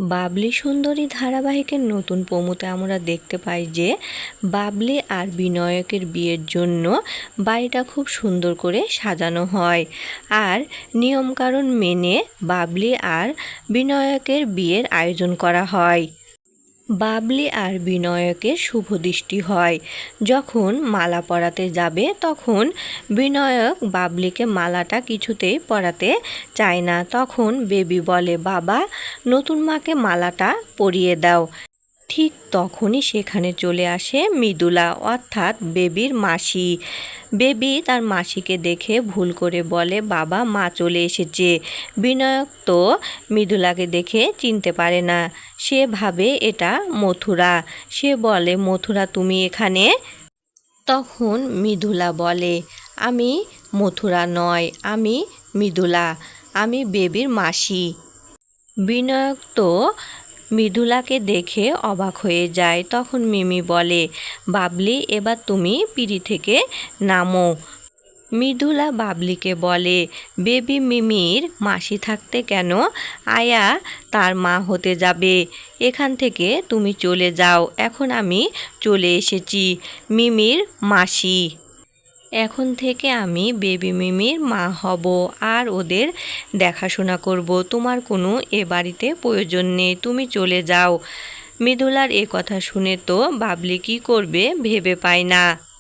বাবলি সুন্দরী ধারাবাহিকের নতুন প্রোমোতে আমরা দেখতে পাই যে বাবলি আর বিনায়কের বিয়ের জন্য বাড়িটা খুব সুন্দর করে সাজানো হয়। আর নিয়মকানুন মেনে বাবলি আর বিনায়কের বিয়ের আয়োজন করা হয়। বাবলি আর বিনায়কের শুভ দৃষ্টি হয়। যখন মালা পরাতে যাবে তখন বিনায়ক বাবলিকে মালাটা কিছুতেই পরাতে চায় না। তখন বেবি বলে, বাবা, নতুন মাকে মালাটা পরিয়ে দাও। ঠিক তখনই সেখানে চলে আসে মৃদুলা, অর্থাৎ বেবির মাসি। বেবি তার মাসিকে দেখে ভুল করে বলে, বাবা, মা চলে এসেছে। বিনায়ক তো মৃদুলাকে দেখে চিনতে পারে না, সে ভাবে এটা মথুরা। সে বলে, মথুরা, তুমি এখানে? তখন মৃদুলা বলে, আমি মথুরা নয়, আমি মৃদুলা, আমি বেবির মাসি। বিনায়ক তো মৃদুলাকে দেখে অবাক হয়ে যায়। তখন মিমি বলে, বাবলি, এবার তুমি পিঁড়ি থেকে নামো। মৃদুলা বাবলিকে বলে, বেবি মিমির মাসি থাকতে কেন আয়া তার মা হতে যাবে? এখান থেকে তুমি চলে যাও, এখন আমি চলে এসেছি মিমির মাসি। এখন থেকে আমি বেবি মিমির মা হব আর ওদের দেখাশোনা করব। তোমার কোনো এ বাড়িতে প্রয়োজন নেই, তুমি চলে যাও। মৃদুলার এ কথা শুনে তো বাবলি কী করবে ভেবে পায় না।